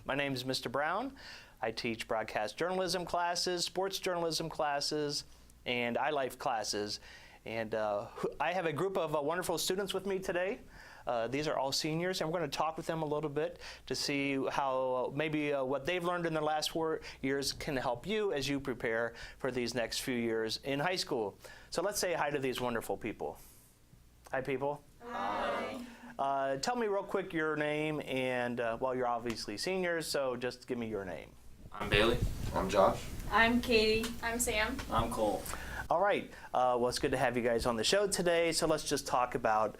My name is Mr. Brown. I teach broadcast journalism classes, sports journalism classes, and iLife classes. And I have a group of wonderful students with me today. These are all seniors, and we're going to talk with them a little bit to see how maybe what they've learned in the last 4 years can help you as you prepare for these next few years in high school. So let's say hi to these wonderful people. Hi, people. Hi. Tell me real quick your name, and well, you're obviously seniors, so just give me your name. I'm Bailey. I'm Josh. I'm Katie. I'm Sam. I'm Cole. All right, well, it's good to have you guys on the show today. So let's just talk about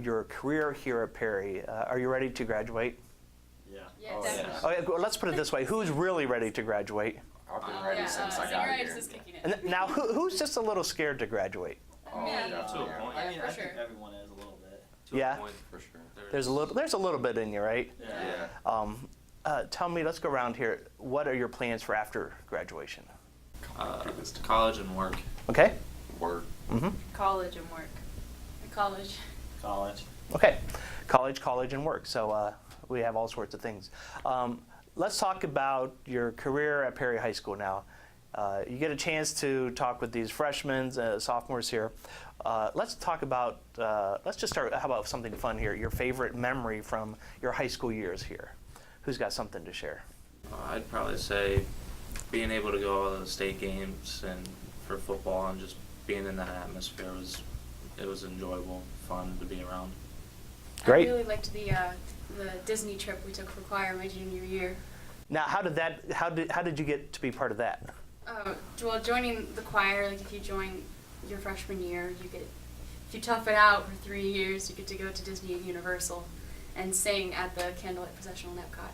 your career here at Perry. Are you ready to graduate? Yeah. Yes. Oh, yeah. Okay, well, let's put it this way. Who's really ready to graduate? I've been ready since I got senioritis here. is kicking in. And now, who's just a little scared to graduate? Oh, Me. To a definitely. point. Yeah, I mean, for I think sure. everyone is a little bit. Yeah. For sure. There's a little bit in you, right? Yeah. Tell me, let's go around here. What are your plans for after graduation? College and work. Okay. Work. Mm-hmm. College and work. College. College. Okay. College, and work. So we have all sorts of things. Let's talk about your career at Perry High School now. You get a chance to talk with these freshmen, sophomores here. Let's talk about, let's just start, how about something fun here, your favorite memory from your high school years here. Who's got something to share? I'd probably say being able to go to the state games and for football and just being in that atmosphere was enjoyable, fun to be around. Great. I really liked the Disney trip we took for choir my junior year. Now, how did you get to be part of that? Well, joining the choir, like if you join your freshman year, if you tough it out for 3 years, you get to go to Disney and Universal and sing at the Candlelight Processional in Epcot.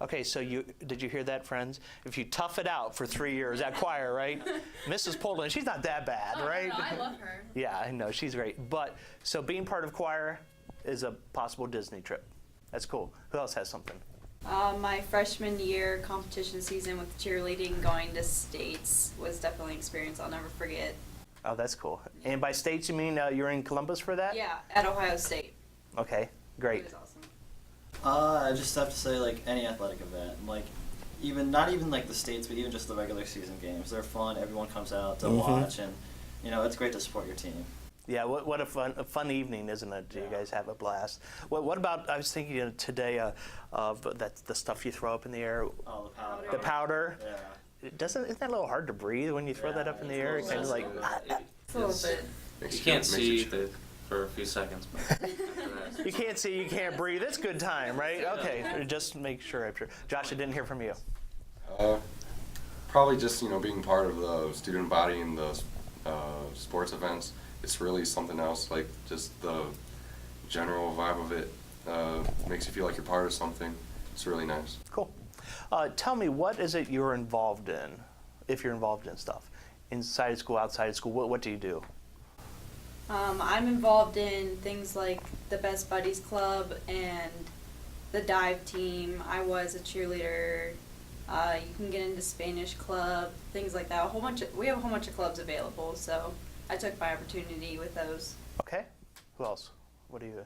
Okay, so did you hear that, friends? If you tough it out for 3 years at choir, right? Mrs. Poland, she's not that bad, right? No, I love her. Yeah, I know, she's great. But, so being part of choir is a possible Disney trip. That's cool. Who else has something? My freshman year competition season with cheerleading going to states was definitely an experience I'll never forget. Oh, that's cool. And by states, you mean you're in Columbus for that? Yeah, at Ohio State. Okay, great. It was awesome. I just have to say, like, any athletic event, like, not even like the states, but even just the regular season games. They're fun. Everyone comes out to watch, and it's great to support your team. Yeah, what a fun evening, isn't it? You guys have a blast. What about, I was thinking today of the stuff you throw up in the air, Oh, the powder. the powder. Yeah. Isn't that a little hard to breathe when you throw that up in the air? it's Kind of like, It's a little bit. You can't see for a few seconds, but you can't see, you can't breathe. It's good time, right? Okay, just make sure. I'm sure. Josh, I didn't hear from you. Probably just being part of the student body and the sports events. It's really something else. Like just the general vibe of it makes you feel like you're part of something. It's really nice. Cool. Tell me, what is it you're involved in, if you're involved in stuff? Inside of school, outside of school, what do you do? I'm involved in things like the Best Buddies Club and the dive team. I was a cheerleader. You can get into Spanish club, things like that. We have a whole bunch of clubs available, so I took my opportunity with those. Okay. Who else? What do you?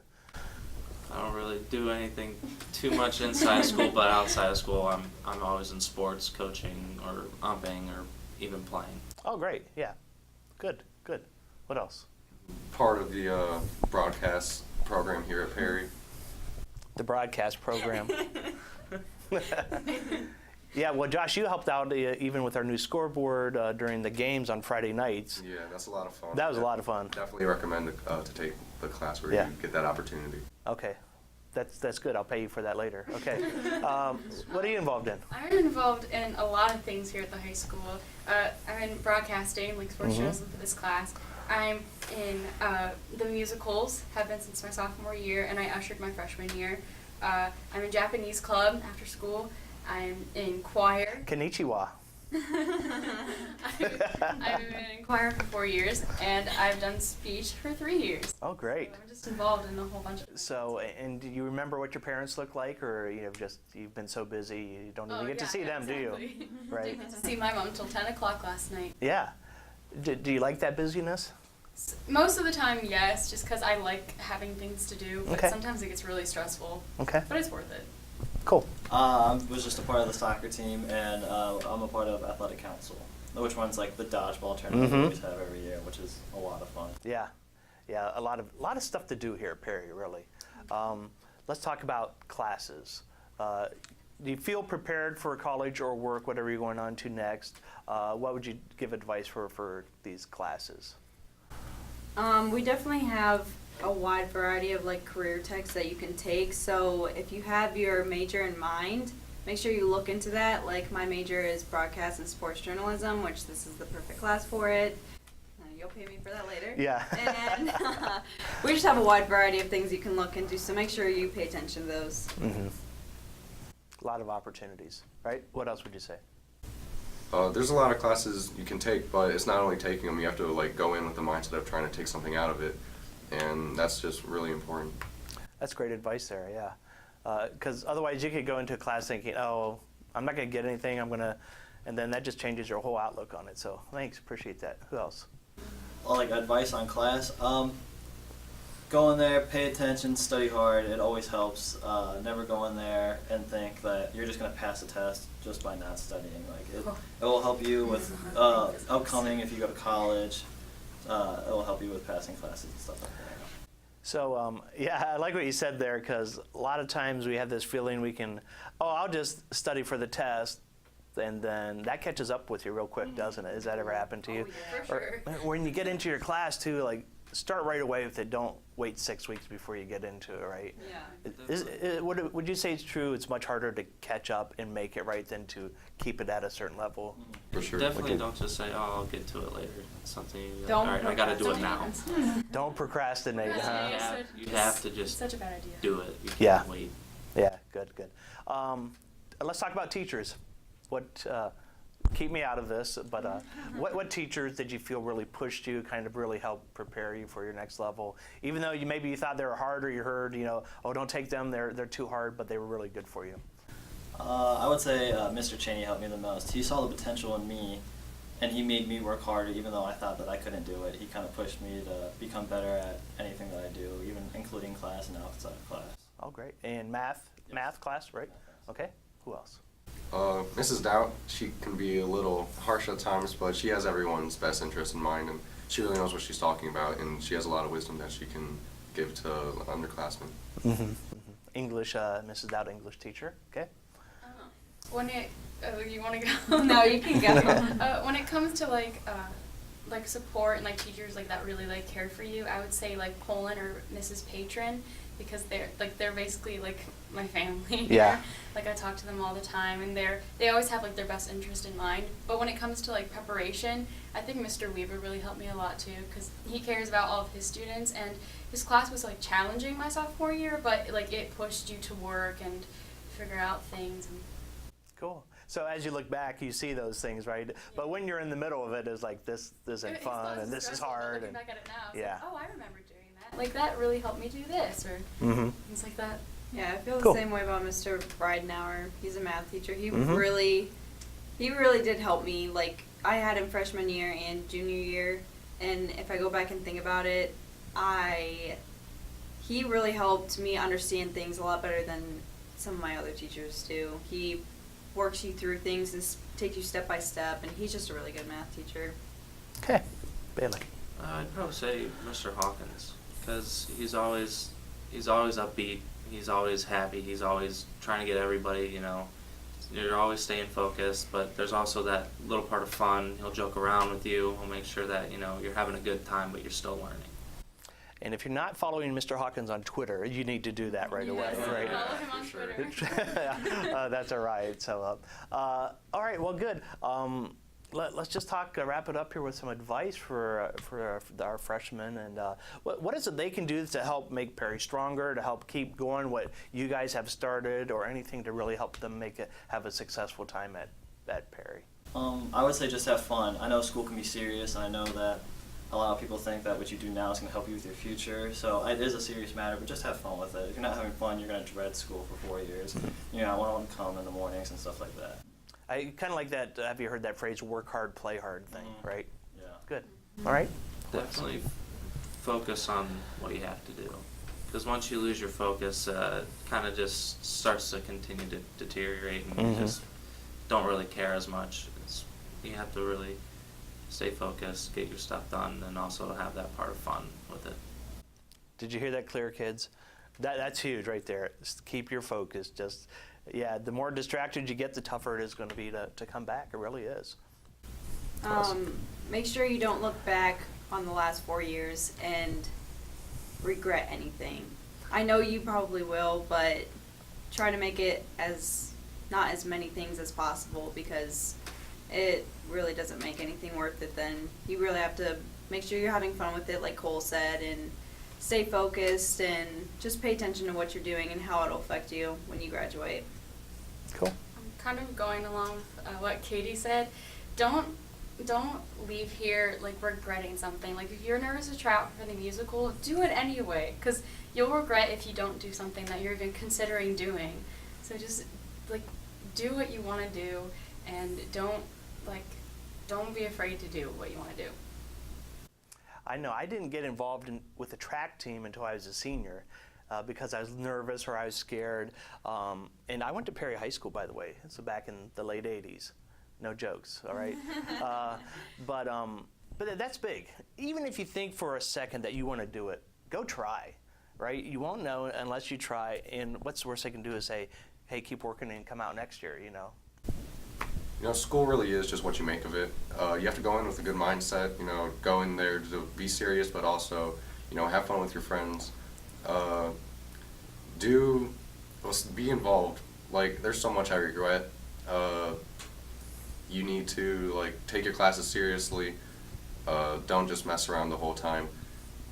I don't really do anything too much inside school, but outside of school, I'm always in sports, coaching, or umping, or even playing. Oh, great. Yeah. Good. What else? Part of the broadcast program here at Perry. The broadcast program. Yeah, well, Josh, you helped out even with our new scoreboard during the games on Friday nights. Yeah, that's a lot of fun. That was a lot of fun. Definitely recommend to take the class where Yeah. you get that opportunity. Okay, that's good. I'll pay you for that later. Okay. What are you involved in? I'm involved in a lot of things here at the high school. I'm in broadcasting, like sports journalism for this class. I'm in the musicals, have been since my sophomore year, and I ushered my freshman year. I'm in Japanese club after school. I'm in choir. Konnichiwa. I've been in choir for 4 years, and I've done speech for 3 years. Oh, great. So I'm just involved in a whole bunch of So, and do you remember what your parents look like, or you've been so busy you don't even get to see them, do you? exactly. Right. Didn't get to see my mom until 10 o'clock last night. Yeah. Do you like that busyness? Most of the time, yes, just because I like having things to do, but Okay. sometimes it gets really stressful, Okay. but it's worth it. Cool. I was just a part of the soccer team, and I'm a part of athletic council, which runs like the dodgeball tournament we always have every year, which is a lot of fun. Yeah, yeah, a lot of stuff to do here at Perry, really. Let's talk about classes. Do you feel prepared for college or work, whatever you're going on to next? What would you give advice for these classes? We definitely have a wide variety of like career techs that you can take. So if you have your major in mind, make sure you look into that. Like my major is broadcast and sports journalism, which this is the perfect class for it. You'll pay me for that later. Yeah. And we just have a wide variety of things you can look into, so make sure you pay attention to those. Mm-hmm. A lot of opportunities, right? What else would you say? There's a lot of classes you can take, but it's not only taking them. You have to like go in with the mindset of trying to take something out of it, and that's just really important. That's great advice there, yeah. Because otherwise you could go into a class thinking, oh, I'm not going to get anything, and then that just changes your whole outlook on it. So thanks, appreciate that. Who else? Well, like advice on class, go in there, pay attention, study hard. It always helps. Never go in there and think that you're just going to pass the test just by not studying. Like it will help you with upcoming if you go to college. It will help you with passing classes and stuff like that. So, yeah, I like what you said there, because a lot of times we have this feeling we can, I'll just study for the test, and then that catches up with you real quick, doesn't it? Has that ever happened to you? Yeah, for sure. Or when you get into your class, too, like, start right away with it. Don't wait 6 weeks before you get into it, right? Yeah. Would you say it's true it's much harder to catch up and make it right than to keep it at a certain level? For sure. Definitely Okay. don't just say, "Oh, I'll get to it later." It's something you're like, Don't all right, I got to do it now. Don't procrastinate, huh? Yeah. You have to just Such a bad idea. do it. You can't Yeah. wait. Yeah, good. Let's talk about teachers. Keep me out of this, but what teachers did you feel really pushed you, kind of really helped prepare you for your next level? Even though maybe you thought they were hard, or you heard, oh, don't take them, they're too hard, but they were really good for you. I would say Mr. Cheney helped me the most. He saw the potential in me, and he made me work harder even though I thought that I couldn't do it. He kind of pushed me to become better at anything that I do, even including class and outside of class. Oh, great. And math class, right? Okay. Who else? Mrs. Doubt, she can be a little harsh at times, but she has everyone's best interest in mind, and she really knows what she's talking about, and she has a lot of wisdom that she can give to underclassmen. Mm-hmm. English, Mrs. Dowd, English teacher. Okay. When it, you want to go? No, you can go. When it comes to like support and like teachers like that really like care for you, I would say like Poland or Mrs. Patron, because they're basically like my family. Yeah. Like I talk to them all the time, and they always have like their best interest in mind. But when it comes to like preparation, I think Mr. Weaver really helped me a lot too, because he cares about all of his students, and his class was like challenging my sophomore year, but like it pushed you to work and figure out things. And Cool. So as you look back, you see those things, right? But when you're in the middle of it, it's like this isn't It's fun, and this is stressful, but hard. looking And back at it now, it's yeah. like, oh, I remember doing that. Like that really helped me do this, or Mm-hmm. things like that. Yeah, I feel Cool. the same way about Mr. Breidenauer. He's a math teacher. He Mhm. really did help me. Like I had him freshman year and junior year, and if I go back and think about it, he really helped me understand things a lot better than some of my other teachers do. He works you through things and takes you step by step, and he's just a really good math teacher. Okay. Bailey. I'd probably say Mr. Hawkins, because he's always upbeat. He's always happy. He's always trying to get everybody, you're always staying focused, but there's also that little part of fun. He'll joke around with you. He'll make sure that, you're having a good time, but you're still learning. And if you're not following Mr. Hawkins on Twitter, you need to do that right away, Yes, right? follow him on For sure. Twitter. That's all right. So, all right. Well, good. Let's just wrap it up here with some advice for our freshmen. And what is it they can do to help make Perry stronger, to help keep going what you guys have started, or anything to really help them have a successful time at Perry? I would say just have fun. I know school can be serious, and I know that a lot of people think that what you do now is going to help you with your future. So it is a serious matter, but just have fun with it. If you're not having fun, you're going to dread school for 4 years. I want to come in the mornings and stuff like that. I kind of like that. Have you heard that phrase, work hard, play hard thing, right? Yeah. Good. All right. Definitely focus on what you have to do. Because once you lose your focus, kind of just starts to continue to deteriorate, and you just don't really care as much. You have to really stay focused, get your stuff done, and also have that part of fun with it. Did you hear that clear, kids? That's huge right there. Just keep your focus. Just, yeah, the more distracted you get, the tougher it is going to be to come back. It really is. Make sure you don't look back on the last 4 years and regret anything. I know you probably will, but try to make it not as many things as possible, because it really doesn't make anything worth it then. You really have to make sure you're having fun with it, like Cole said, and stay focused and just pay attention to what you're doing and how it'll affect you when you graduate. Cool. I'm kind of going along with what Katie said. Don't leave here like regretting something. Like if you're nervous to try out for the musical, do it anyway, because you'll regret if you don't do something that you're even considering doing. So just like do what you want to do, and don't be afraid to do what you want to do. I know I didn't get involved with the track team until I was a senior because I was nervous or I was scared. And I went to Perry High School, by the way. So back in the late 80s. No jokes, all right? But that's big. Even if you think for a second that you want to do it, go try, right? You won't know unless you try. And what's the worst they can do is say, hey, keep working and come out next year, you know? You know, school really is just what you make of it. You have to go in with a good mindset, you know, go in there to be serious, but also, you know, have fun with your friends. Be involved. Like, there's so much I regret. You need to, like, take your classes seriously. Don't just mess around the whole time.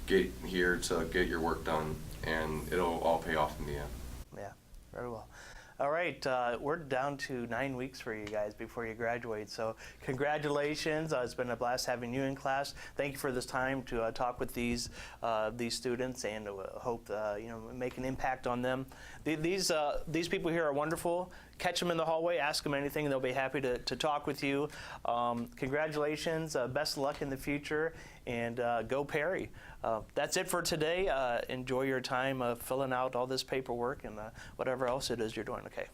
Get here to get your work done, and it'll all pay off in the end. Yeah, very well. All right, we're down to 9 weeks for you guys before you graduate, so congratulations. It's been a blast having you in class. Thank you for this time to talk with these students, and hope you know, make an impact on them. These people here are wonderful. Catch them in the hallway, ask them anything, and they'll be happy to talk with you. Congratulations, best of luck in the future, and go Perry. That's it for today. Enjoy your time filling out all this paperwork and whatever else it is you're doing. Okay.